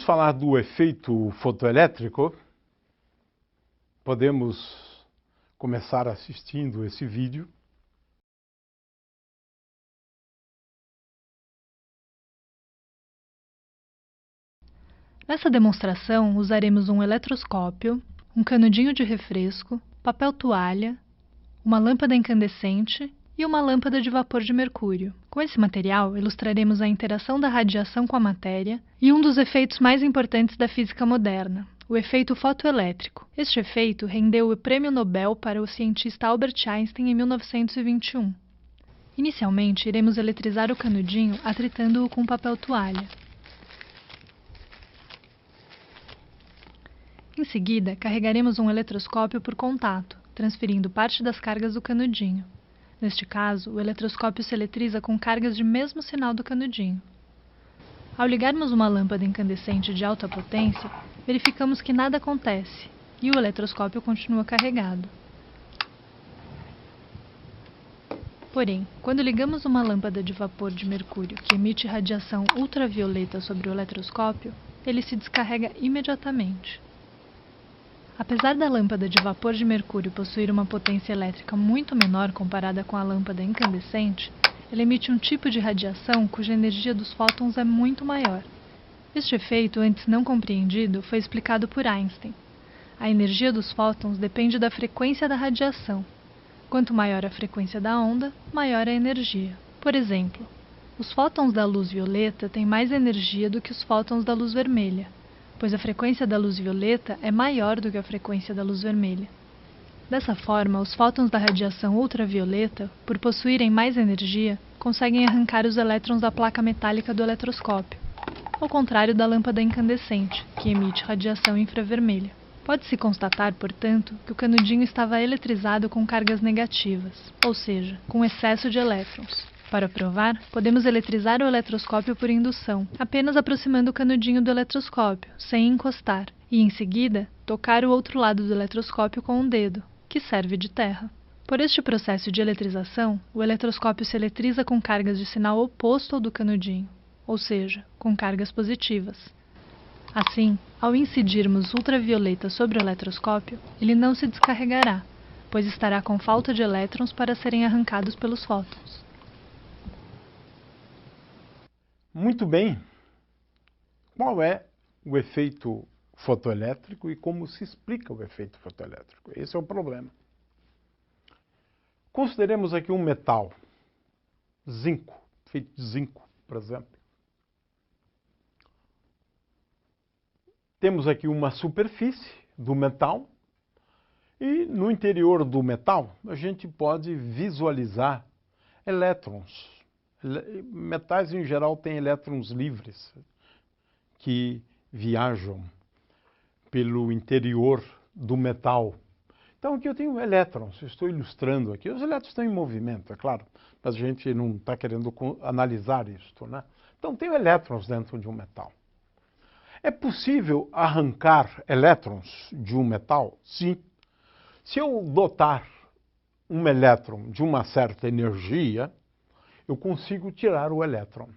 Vamos falar do efeito fotoelétrico. Podemos começar assistindo esse vídeo. Nessa demonstração, usaremos um eletroscópio, um canudinho de refresco, papel toalha, uma lâmpada incandescente e uma lâmpada de vapor de mercúrio. Com esse material, ilustraremos a interação da radiação com a matéria e um dos efeitos mais importantes da física moderna, o efeito fotoelétrico. Este efeito rendeu o Prêmio Nobel para o cientista Albert Einstein em 1921. Inicialmente, iremos eletrizar o canudinho atritando-o com papel toalha. Em seguida, carregaremos um eletroscópio por contato, transferindo parte das cargas do canudinho. Neste caso, o eletroscópio se eletriza com cargas de mesmo sinal do canudinho. Ao ligarmos uma lâmpada incandescente de alta potência, verificamos que nada acontece e o eletroscópio continua carregado. Porém, quando ligamos uma lâmpada de vapor de mercúrio que emite radiação ultravioleta sobre o eletroscópio, ele se descarrega imediatamente. Apesar da lâmpada de vapor de mercúrio possuir uma potência elétrica muito menor comparada com a lâmpada incandescente, ela emite um tipo de radiação cuja energia dos fótons é muito maior. Este efeito, antes não compreendido, foi explicado por Einstein. A energia dos fótons depende da frequência da radiação. Quanto maior a frequência da onda, maior a energia. Por exemplo, os fótons da luz violeta têm mais energia do que os fótons da luz vermelha, pois a frequência da luz violeta é maior do que a frequência da luz vermelha. Dessa forma, os fótons da radiação ultravioleta, por possuírem mais energia, conseguem arrancar os elétrons da placa metálica do eletroscópio, ao contrário da lâmpada incandescente, que emite radiação infravermelha. Pode-se constatar, portanto, que o canudinho estava eletrizado com cargas negativas, ou seja, com excesso de elétrons. Para provar, podemos eletrizar o eletroscópio por indução, apenas aproximando o canudinho do eletroscópio, sem encostar, e em seguida, tocar o outro lado do eletroscópio com um dedo, que serve de terra. Por este processo de eletrização, o eletroscópio se eletriza com cargas de sinal oposto ao do canudinho, ou seja, com cargas positivas. Assim, ao incidirmos ultravioleta sobre o eletroscópio, ele não se descarregará, pois estará com falta de elétrons para serem arrancados pelos fótons. Muito bem. Qual é o efeito fotoelétrico e como se explica o efeito fotoelétrico? Esse é o problema. Consideremos aqui um metal, zinco, feito de zinco, por exemplo. Temos aqui uma superfície do metal e no interior do metal a gente pode visualizar elétrons. Metais, em geral, têm elétrons livres que viajam pelo interior do metal. Então, aqui eu tenho elétrons, estou ilustrando aqui. Os elétrons estão em movimento, é claro, mas a gente não está querendo analisar isto, né? Então, tenho elétrons dentro de um metal. É possível arrancar elétrons de um metal? Sim. Se eu dotar um elétron de uma certa energia, eu consigo tirar o elétron.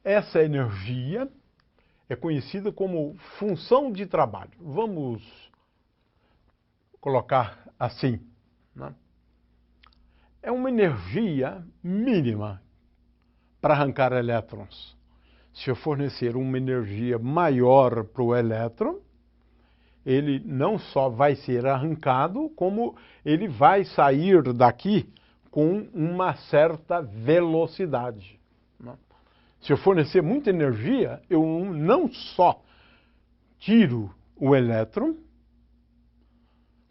Essa energia é conhecida como função de trabalho. Vamos colocar assim, né? É uma energia mínima para arrancar elétrons. Se eu fornecer uma energia maior para o elétron, ele não só vai ser arrancado, como ele vai sair daqui com uma certa velocidade. Se eu fornecer muita energia, eu não só tiro o elétron,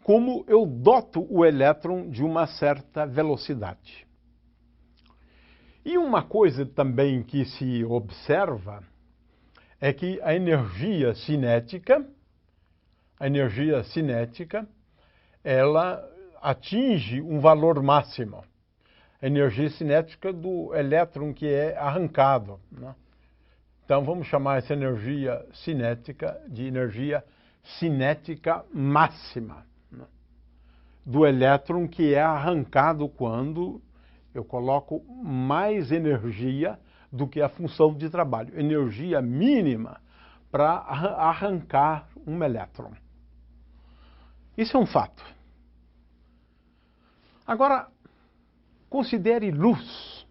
como eu doto o elétron de uma certa velocidade. E uma coisa também que se observa é que a energia cinética, ela atinge um valor máximo. A energia cinética do elétron que é arrancado, né? Então vamos chamar essa energia cinética de energia cinética máxima, né? Do elétron que é arrancado quando eu coloco mais energia do que a função de trabalho. Energia mínima para arrancar um elétron. Isso é um fato. Agora, considere luz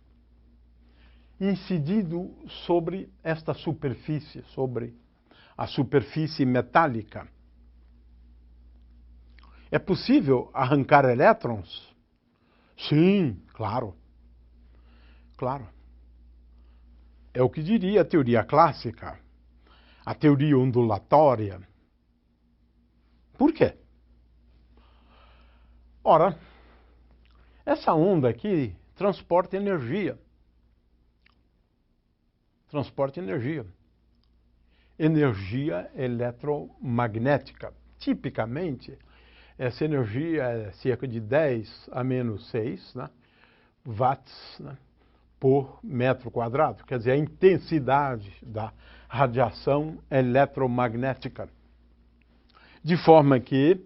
incidindo sobre esta superfície, sobre a superfície metálica. É possível arrancar elétrons? Sim, claro. Claro. É o que diria a teoria clássica, a teoria ondulatória. Por quê? Ora, essa onda aqui transporta energia. Transporta energia. Energia eletromagnética. Tipicamente, essa energia é cerca de 10 a menos 6, né, watts, né, por metro quadrado. Quer dizer, a intensidade da radiação eletromagnética. De forma que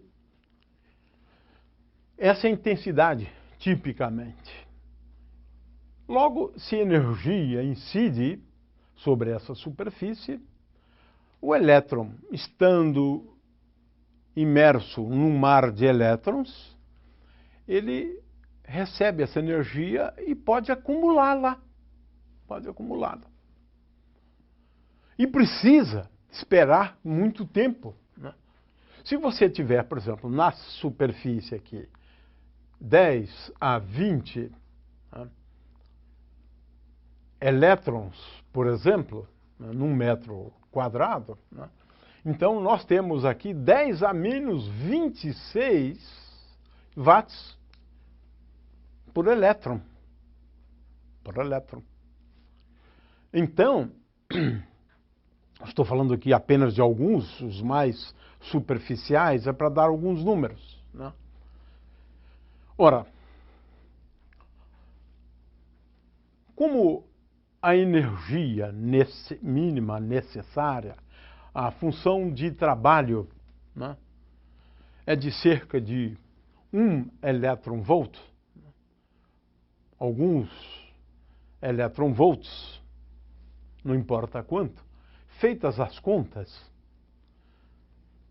essa intensidade, tipicamente. Logo, se a energia incide sobre essa superfície, o elétron, estando imerso num mar de elétrons, ele recebe essa energia e pode acumulá-la. Pode acumulá-la. E precisa esperar muito tempo, né? Se você tiver, por exemplo, na superfície aqui, 10 a 20 elétrons, por exemplo, num metro quadrado, né? Então nós temos aqui 10 a menos 26 watts por elétron. Por elétron. Então, estou falando aqui apenas de alguns, os mais superficiais, é para dar alguns números, né? Ora, como a energia mínima necessária, a função de trabalho, né, é de cerca de 1 elétron-volt, alguns elétron-volts, não importa quanto, feitas as contas,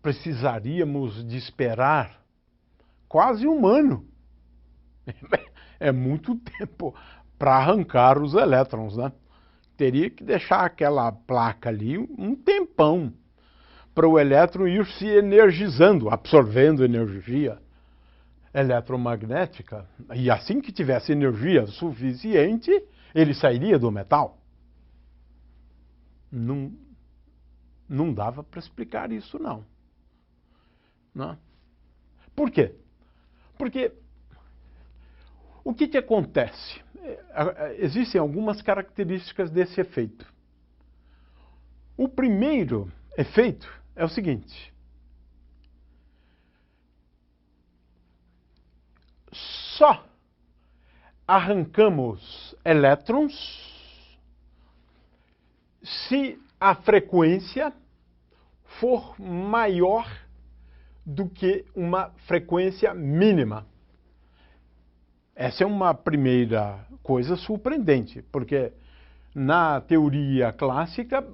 precisaríamos de esperar quase um ano. É muito tempo para arrancar os elétrons, né? Teria que deixar aquela placa ali um tempão para o elétron ir se energizando, absorvendo energia eletromagnética. E assim que tivesse energia suficiente, ele sairia do metal. Não dava para explicar isso, não. Por quê? Porque o que acontece? Existem algumas características desse efeito. O primeiro efeito é o seguinte: só arrancamos elétrons se a frequência for maior do que uma frequência mínima. Essa é uma primeira coisa surpreendente, porque na teoria clássica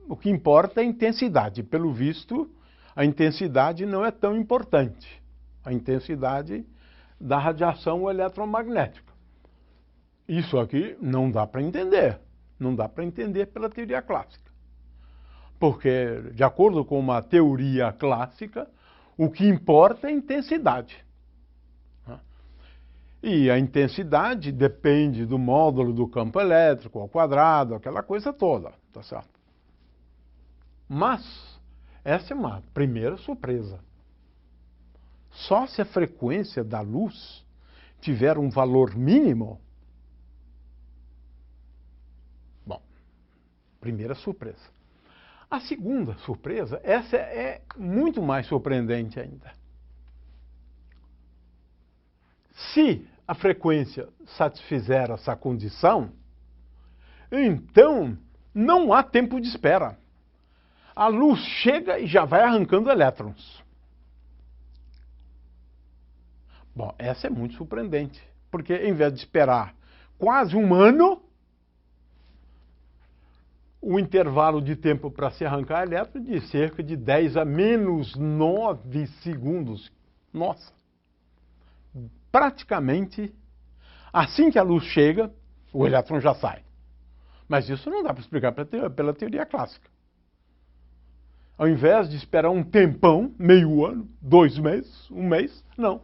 o que importa é a intensidade. Pelo visto, a intensidade não é tão importante. A intensidade da radiação eletromagnética. Isso aqui não dá para entender. Não dá para entender pela teoria clássica. Porque, de acordo com uma teoria clássica, o que importa é a intensidade. E a intensidade depende do módulo do campo elétrico ao quadrado, aquela coisa toda, tá certo? Mas essa é uma primeira surpresa. Só se a frequência da luz tiver um valor mínimo. Bom, primeira surpresa. A segunda surpresa, essa é muito mais surpreendente ainda. Se a frequência satisfizer essa condição, então não há tempo de espera. A luz chega e já vai arrancando elétrons. Bom, essa é muito surpreendente, porque em vez de esperar quase um ano, o intervalo de tempo para se arrancar elétron de cerca de 10 a menos 9 segundos. Nossa! Praticamente, assim que a luz chega, o elétron já sai. Mas isso não dá para explicar pela teoria clássica. Ao invés de esperar um tempão, meio ano, 2 meses, 1 mês, não.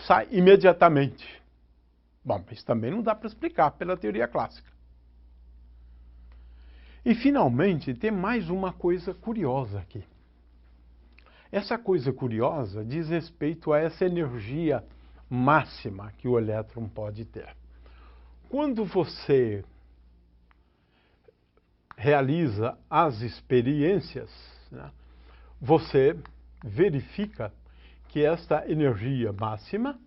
Sai imediatamente. Bom, isso também não dá para explicar pela teoria clássica. E, finalmente, tem mais uma coisa curiosa aqui. Essa coisa curiosa diz respeito a essa energia máxima que o elétron pode ter. Quando você realiza as experiências, né, você verifica que esta energia máxima,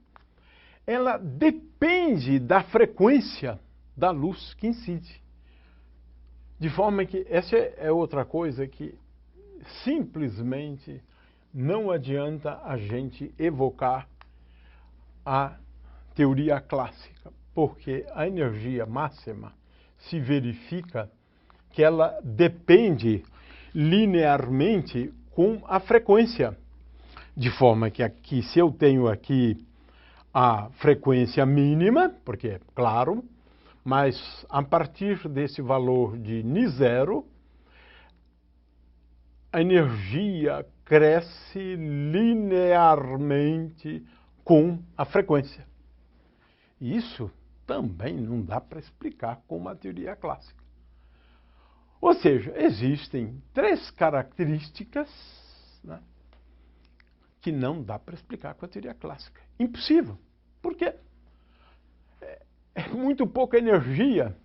ela depende da frequência da luz que incide. De forma que essa é outra coisa que simplesmente não adianta a gente evocar a teoria clássica, porque a energia máxima se verifica que ela depende linearmente com a frequência. De forma que aqui, se eu tenho aqui a frequência mínima, porque, claro, mas a partir desse valor de νi0, a energia cresce linearmente com a frequência. E isso também não dá para explicar com uma teoria clássica. Ou seja, existem 3 características, né, que não dá para explicar com a teoria clássica. Impossível. Por quê? É muito pouca energia.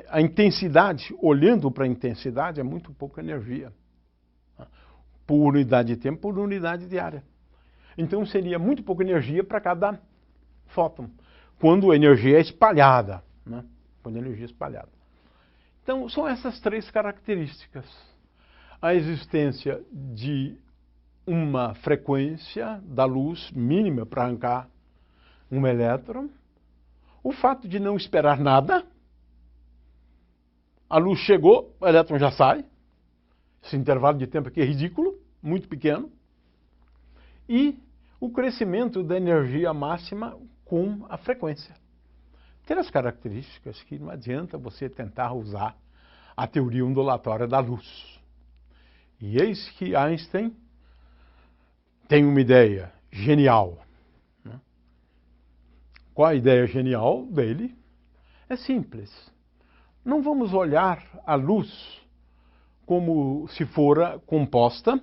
A intensidade, olhando para a intensidade, é muito pouca energia. Por unidade de tempo, por unidade de área. Então seria muito pouca energia para cada fóton, quando a energia é espalhada. Né? Quando a energia é espalhada. Então são essas 3 características. A existência de uma frequência da luz mínima para arrancar um elétron, o fato de não esperar nada, a luz chegou, o elétron já sai, esse intervalo de tempo aqui é ridículo, muito pequeno, e o crescimento da energia máxima com a frequência. 3 características que não adianta você tentar usar a teoria ondulatória da luz. E eis que Einstein tem uma ideia genial. Qual a ideia genial dele? É simples. Não vamos olhar a luz como se fora composta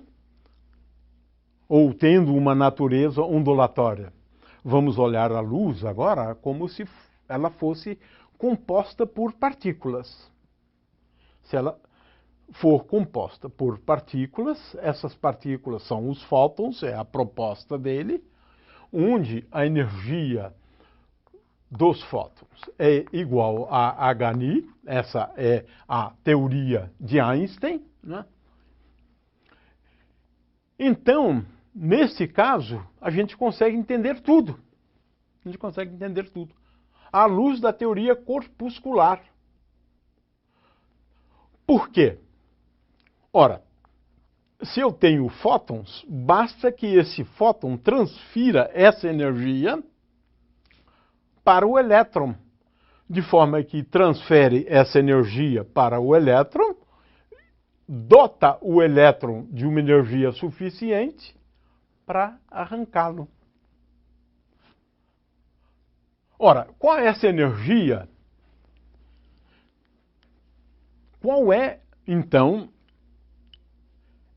ou tendo uma natureza ondulatória. Vamos olhar a luz agora como se ela fosse composta por partículas. Se ela for composta por partículas, essas partículas são os fótons, é a proposta dele, onde a energia dos fótons é igual a hν, essa é a teoria de Einstein, né? Então, nesse caso, a gente consegue entender tudo. A gente consegue entender tudo. À luz da teoria corpuscular. Por quê? Ora, se eu tenho fótons, basta que esse fóton transfira essa energia para o elétron, de forma que transfere essa energia para o elétron, dota o elétron de uma energia suficiente para arrancá-lo. Ora, qual é essa energia? Qual é, então,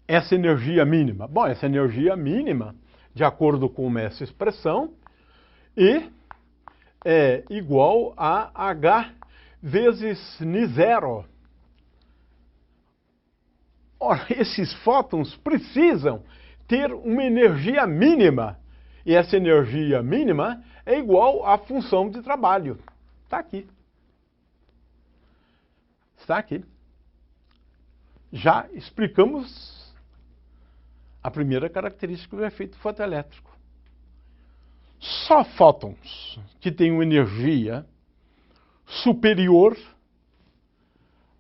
essa energia mínima? Bom, essa energia mínima, de acordo com essa expressão, é igual a H vezes νi0. Ora, esses fótons precisam ter uma energia mínima. E essa energia mínima é igual à função de trabalho. Está aqui. Está aqui. Já explicamos a primeira característica do efeito fotoelétrico. Só fótons que têm uma energia superior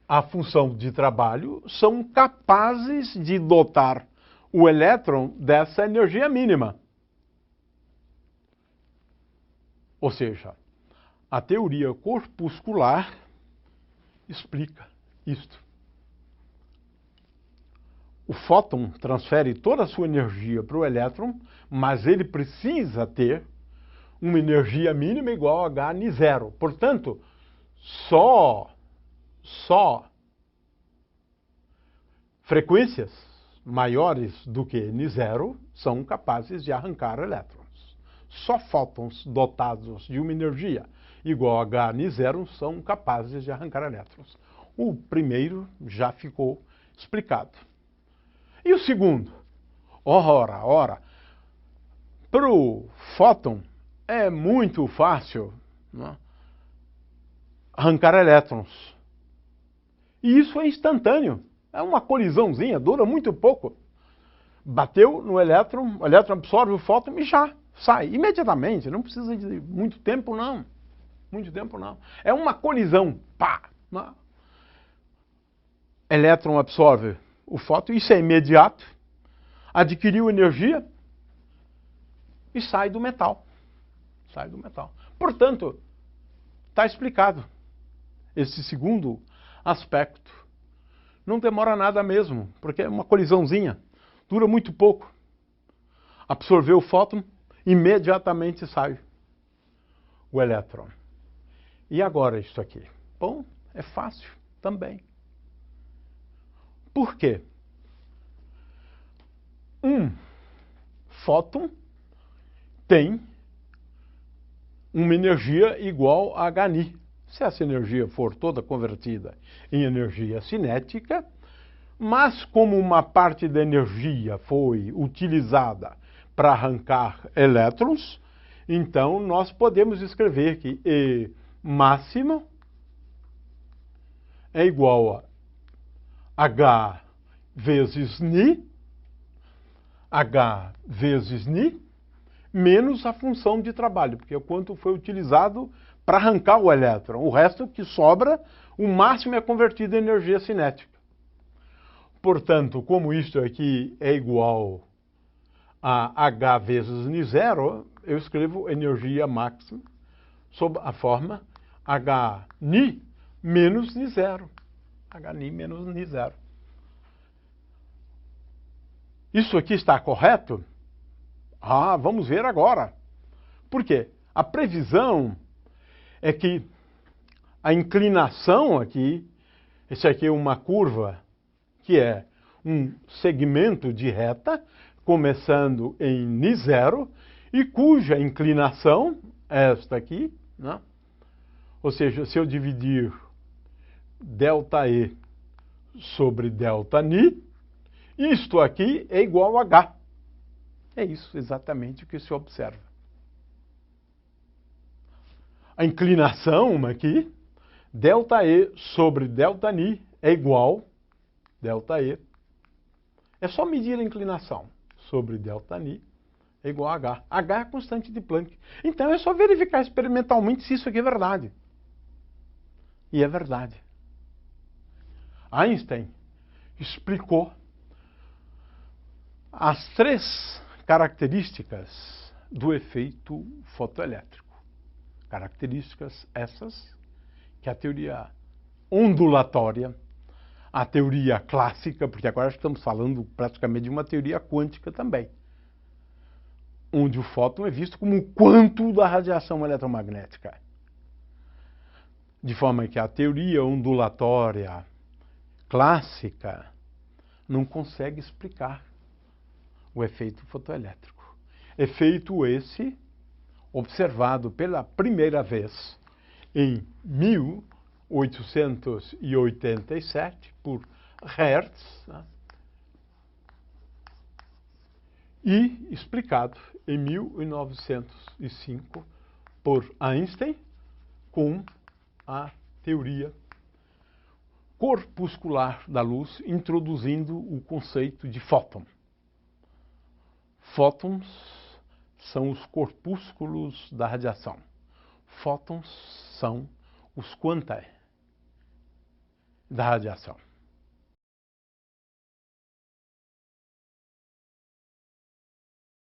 a função de trabalho são capazes de dotar o elétron dessa energia mínima. Ou seja, a teoria corpuscular explica isto. O fóton transfere toda a sua energia para o elétron, mas ele precisa ter uma energia mínima igual a H ni zero. Portanto, só frequências maiores do que ni zero são capazes de arrancar elétrons. Só fótons dotados de uma energia igual a H ni zero são capazes de arrancar elétrons. O primeiro já ficou explicado. E o segundo? Ora, para o fóton é muito fácil, né, arrancar elétrons. E isso é instantâneo. É uma colisãozinha, dura muito pouco. Bateu no elétron, o elétron absorve o fóton e já sai imediatamente. Não precisa de muito tempo, não. Muito tempo, não. É uma colisão. Pá! Né? Elétron absorve o fóton, isso é imediato. Adquiriu energia e sai do metal. Sai do metal. Portanto, está explicado esse segundo aspecto. Não demora nada mesmo, porque é uma colisãozinha. Dura muito pouco. Absorveu o fóton, imediatamente sai o elétron. E agora isso aqui? Bom, é fácil também. Por quê? Um fóton tem uma energia igual a Hν. Se essa energia for toda convertida em energia cinética, mas como uma parte da energia foi utilizada para arrancar elétrons, então nós podemos escrever que E máximo é igual a H vezes Ni, H vezes Ni, menos a função de trabalho, porque é o quanto foi utilizado para arrancar o elétron. O resto que sobra, o máximo é convertido em energia cinética. Portanto, como isto aqui é igual a H vezes Ni zero, eu escrevo energia máxima sob a forma Hν menos Ni zero. Hν menos Ni zero. Isso aqui está correto? Ah, vamos ver agora. Por quê? A previsão é que a inclinação aqui, esse aqui é uma curva que é um segmento de reta, começando em Ni zero, e cuja inclinação, esta aqui, né? Ou seja, se eu dividir ΔE sobre ΔNi, isto aqui é igual a H. É isso exatamente o que se observa. A inclinação aqui, ΔE sobre ΔNi é igual ΔE. É só medir a inclinação sobre ΔNi é igual a H. H é a constante de Planck. Então é só verificar experimentalmente se isso aqui é verdade. E é verdade. Einstein explicou as três características do efeito fotoelétrico. Características essas que a teoria ondulatória, a teoria clássica, porque agora estamos falando praticamente de uma teoria quântica também, onde o fóton é visto como o quanto da radiação eletromagnética. De forma que a teoria ondulatória clássica não consegue explicar o efeito fotoelétrico. Efeito esse observado pela primeira vez em 1887 por Hertz, né? E explicado em 1905 por Einstein com a teoria corpuscular da luz, introduzindo o conceito de fóton. Fótons são os corpúsculos da radiação. Fótons são os quantae. da radiação.